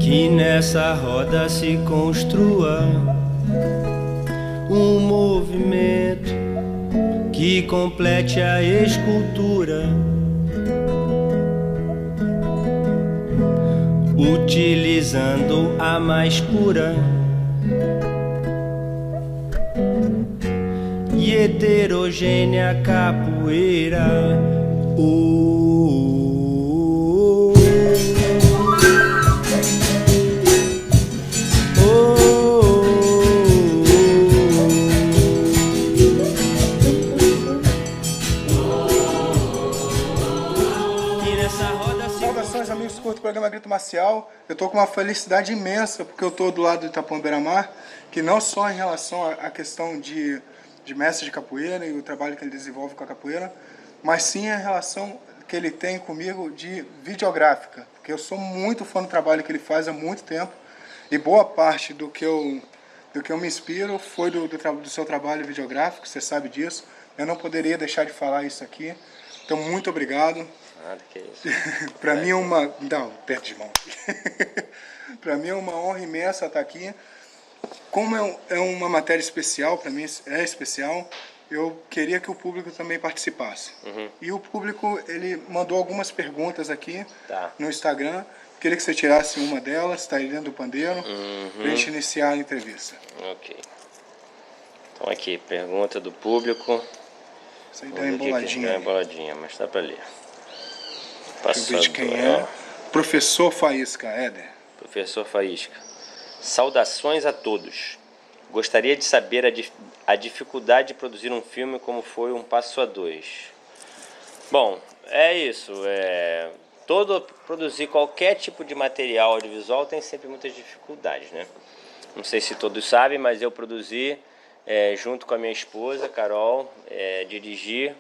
que nessa roda se construa um movimento que complete a escultura, utilizando a mais pura e heterogênea capoeira. Saudações, amigos do curto programa Grito Marcial. Eu estou com uma felicidade imensa porque eu estou do lado do Itapuã Beira-Mar, que não só em relação à questão de mestre de capoeira e o trabalho que ele desenvolve com a capoeira, mas sim a relação que ele tem comigo de videográfica, porque eu sou muito fã do trabalho que ele faz há muito tempo e boa parte do que eu me inspiro foi do seu trabalho videográfico, você sabe disso. Eu não poderia deixar de falar isso aqui, então muito obrigado. Nada, que isso. Para mim é uma... Não, perto de mão. Para mim é uma honra imensa estar aqui. Como é uma matéria especial, para mim é especial, eu queria que o público também participasse. E o público, ele mandou algumas perguntas aqui no Instagram. Queria que você tirasse uma delas, está aí dentro do pandeiro, para a gente iniciar a entrevista. Ok. Então aqui, pergunta do público. Isso aí dá uma emboladinha. Dá uma emboladinha, mas dá para ler. Deixa eu ver de quem é. Professor Faísca, Éder. Professor Faísca. Saudações a todos. Gostaria de saber a dificuldade de produzir um filme como foi Um Passo a Dois. Bom, é isso. Produzir qualquer tipo de material audiovisual tem sempre muitas dificuldades, né? Não sei se todos sabem, mas eu produzi junto com a minha esposa, Carol, dirigi.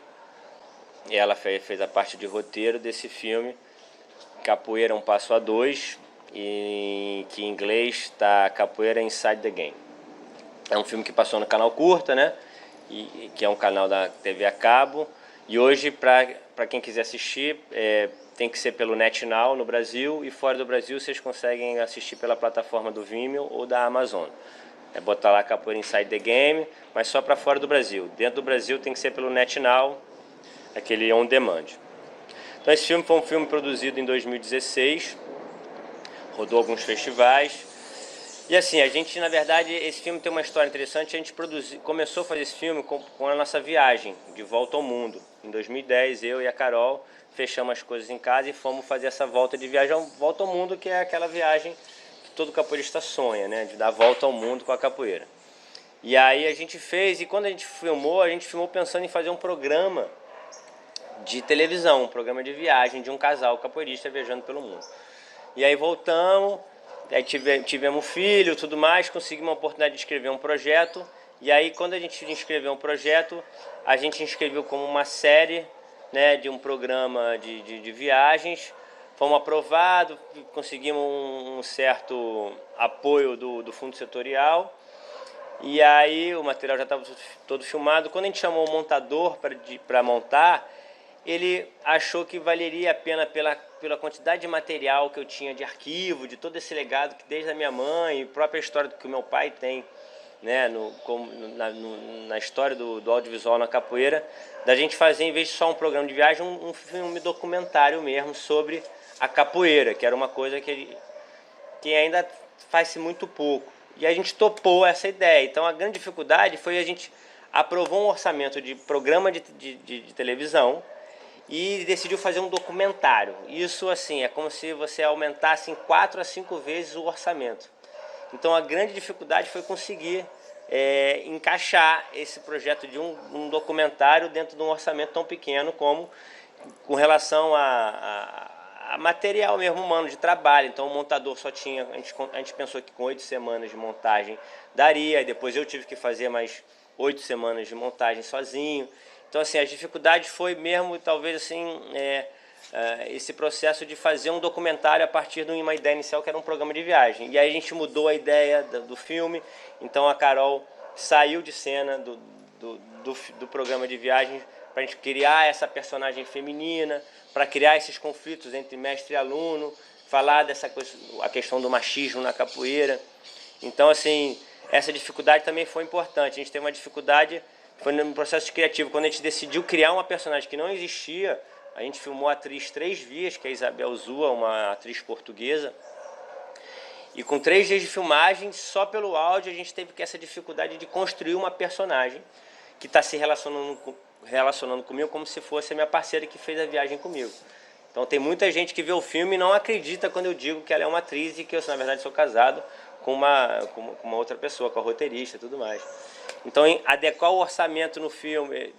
E ela fez a parte de roteiro desse filme, Capoeira Um Passo a Dois, e que em inglês está Capoeira Inside the Game. É um filme que passou no Canal Curta, né? Que é um canal da TV a cabo. E hoje, para quem quiser assistir, tem que ser pelo NetNow no Brasil, e fora do Brasil vocês conseguem assistir pela plataforma do Vimeo ou da Amazon. É botar lá Capoeira Inside the Game, mas só para fora do Brasil. Dentro do Brasil tem que ser pelo NetNow, aquele on demand. Então esse filme foi um filme produzido em 2016, rodou alguns festivais. E assim, a gente, na verdade, esse filme tem uma história interessante. A gente começou a fazer esse filme com a nossa viagem de volta ao mundo. Em 2010, eu e a Carol fechamos as coisas em casa e fomos fazer essa volta ao mundo, que é aquela viagem que todo capoeirista sonha, né? De dar a volta ao mundo com a capoeira. E aí a gente fez, e quando a gente filmou pensando em fazer um programa de televisão, um programa de viagem de um casal capoeirista viajando pelo mundo. E aí voltamos, aí tivemos filho, tudo mais, conseguimos uma oportunidade de escrever um projeto. E aí quando a gente inscreveu um projeto, a gente inscreveu como uma série, né, de um programa de viagens. Fomos aprovados, conseguimos um certo apoio do fundo setorial. E aí o material já estava todo filmado. Quando a gente chamou o montador para montar, ele achou que valeria a pena pela quantidade de material que eu tinha de arquivo, de todo esse legado que desde a minha mãe, e própria história que o meu pai tem, né, na história do audiovisual na capoeira, da gente fazer, em vez de só um programa de viagem, um filme documentário mesmo sobre a capoeira, que era uma coisa que ainda faz-se muito pouco. E a gente topou essa ideia. Então a grande dificuldade foi a gente aprovou um orçamento de programa de televisão e decidiu fazer um documentário. Isso assim é como se você aumentasse em 4 a 5 vezes o orçamento. Então a grande dificuldade foi conseguir encaixar esse projeto de um documentário dentro de um orçamento tão pequeno como com relação a material mesmo humano de trabalho. Então o montador só tinha, a gente pensou que com 8 semanas de montagem daria, e depois eu tive que fazer mais 8 semanas de montagem sozinho. Então assim, as dificuldades foi mesmo talvez assim esse processo de fazer um documentário a partir de uma ideia inicial que era um programa de viagem. E aí a gente mudou a ideia do filme, então a Carol saiu de cena do programa de viagem para a gente criar essa personagem feminina, para criar esses conflitos entre mestre e aluno, falar dessa coisa, a questão do machismo na capoeira. Então, assim, essa dificuldade também foi importante. A gente teve uma dificuldade, foi no processo criativo, quando a gente decidiu criar uma personagem que não existia. A gente filmou a atriz 3 dias, que é a Isabel Zua, uma atriz portuguesa. E com 3 dias de filmagem, só pelo áudio, a gente teve essa dificuldade de construir uma personagem que está se relacionando comigo como se fosse a minha parceira que fez a viagem comigo. Então tem muita gente que vê o filme e não acredita quando eu digo que ela é uma atriz e que eu, na verdade, sou casado com uma outra pessoa, com a roteirista e tudo mais. Então, adequar o orçamento no filme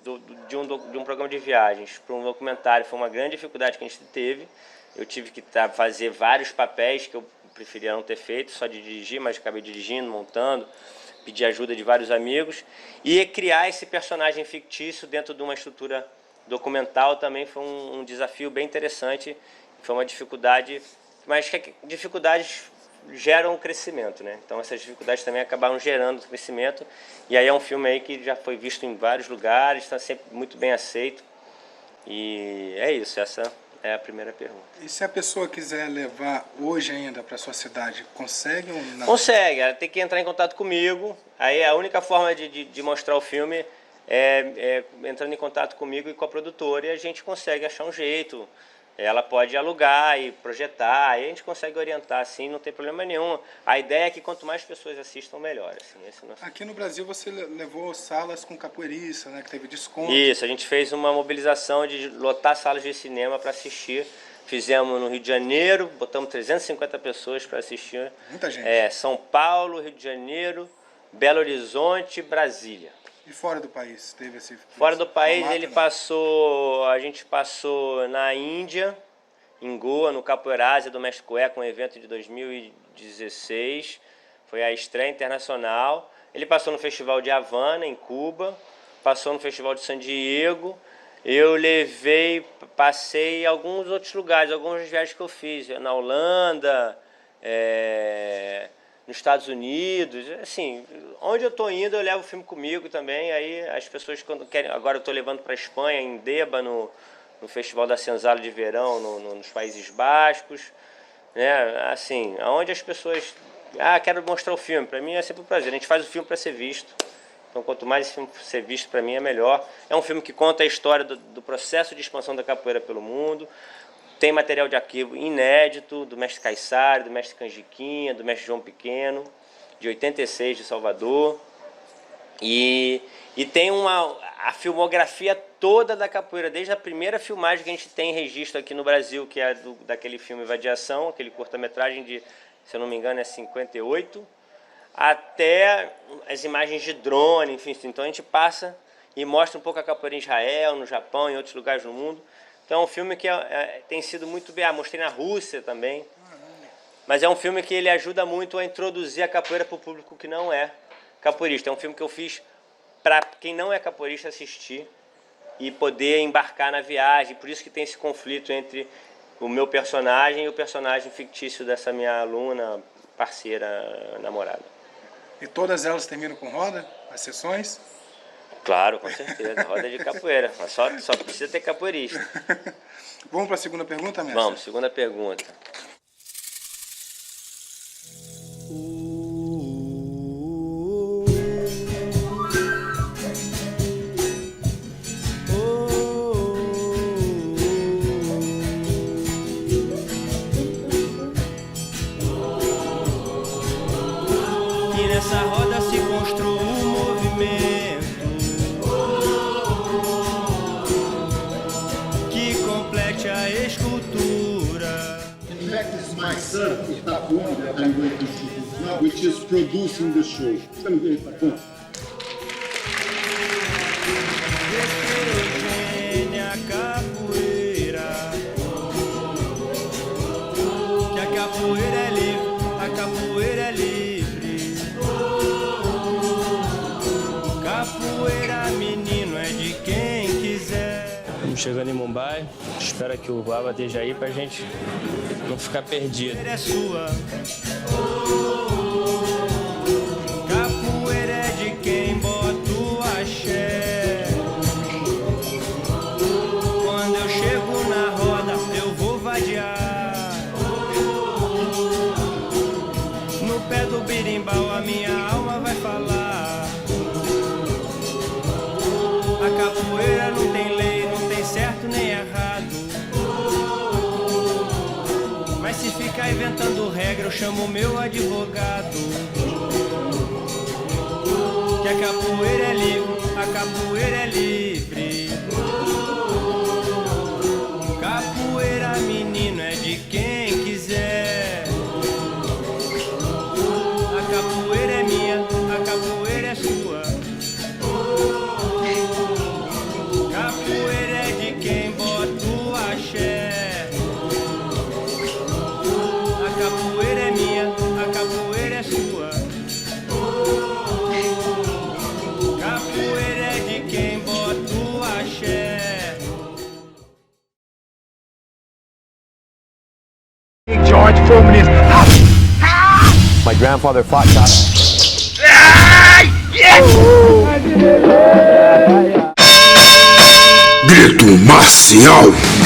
de um programa de viagens para um documentário foi uma grande dificuldade que a gente teve. Eu tive que fazer vários papéis que eu preferia não ter feito, só de dirigir, mas acabei dirigindo, montando, pedi ajuda de vários amigos. E criar esse personagem fictício dentro de uma estrutura documental também foi um desafio bem interessante, foi uma dificuldade, mas que dificuldades geram crescimento, né? Então essas dificuldades também acabaram gerando crescimento, e aí é um filme aí que já foi visto em vários lugares, está sempre muito bem aceito, e é isso, essa é a primeira pergunta. E se a pessoa quiser levar hoje ainda para sua cidade, consegue ou não? Consegue, ela tem que entrar em contato comigo, aí a única forma de mostrar o filme é entrando em contato comigo e com a produtora, e a gente consegue achar um jeito. Ela pode alugar e projetar, aí a gente consegue orientar, assim, não tem problema nenhum. A ideia é que quanto mais pessoas assistam, melhor. Assim, esse é o nosso... Aqui no Brasil você levou salas com capoeirista, né, que teve desconto. Isso, a gente fez uma mobilização de lotar salas de cinema para assistir. Fizemos no Rio de Janeiro, botamos 350 pessoas para assistir. Muita gente. São Paulo, Rio de Janeiro, Belo Horizonte, Brasília. E fora do país teve esse... Fora do país formato, ele né? a gente passou na Índia, em Goa, no Capoeirásia do Mestre Cueca, um evento de 2016, foi a estreia internacional. Ele passou no Festival de Havana, em Cuba, passou no Festival de San Diego. Eu passei em alguns outros lugares, algumas viagens que eu fiz, na Holanda, nos Estados Unidos, assim, onde eu estou indo eu levo o filme comigo também, aí as pessoas quando querem, agora eu estou levando para a Espanha, em Deba, no Festival da Senzala de Verão, nos Países Bascos, né, assim, aonde as pessoas, quero mostrar o filme, para mim é sempre um prazer, a gente faz o filme para ser visto, então quanto mais esse filme ser visto para mim é melhor. É um filme que conta a história do processo de expansão da capoeira pelo mundo. Tem material de arquivo inédito do mestre Caiçara, do mestre Canjiquinha, do mestre João Pequeno, de 86, de Salvador. E tem a filmografia toda da capoeira, desde a primeira filmagem que a gente tem registro aqui no Brasil, que é daquele filme Vadiação, aquele curta-metragem de, se eu não me engano, é 58, até as imagens de drone, enfim. Então a gente passa e mostra um pouco a capoeira em Israel, no Japão, em outros lugares do mundo. Então é um filme que tem sido muito bem, mostrei na Rússia também, mas é um filme que ele ajuda muito a introduzir a capoeira para o público que não é capoeirista. É um filme que eu fiz para quem não é capoeirista assistir e poder embarcar na viagem, por isso que tem esse conflito entre o meu personagem e o personagem fictício dessa minha aluna, parceira, namorada. E todas elas terminam com roda, as sessões? Claro, com certeza, roda de capoeira, mas só precisa ter capoeirista. Vamos para a segunda pergunta, mestre? Vamos, segunda pergunta. E nessa roda se construiu um movimento que complete a escultura. In fact, this is my son, Itapu, that I'm going to introduce now, which is producing the show. Come here, Itapu. Heterogênea capoeira, que a capoeira é livre, a capoeira é livre. Capoeira, menino, é de quem quiser. Estamos chegando em Mumbai, espero que o Baba esteja aí pra gente não ficar perdido. É sua. Capoeira é de quem bota o axé. Quando eu chego na roda, eu vou vadiar. berimbau a minha alma vai falar. A capoeira não tem lei, não tem certo nem errado. Mas se ficar inventando regra, eu chamo meu advogado. Que a capoeira é livre, a capoeira é livre. Capoeira, menino, é de quem quiser. A capoeira é minha, a capoeira é sua. Capoeira é de quem bota o axé. A capoeira é minha, a capoeira é sua. Capoeira é de quem bota o axé. George Foreman is. My grandfather fought Grito marcial.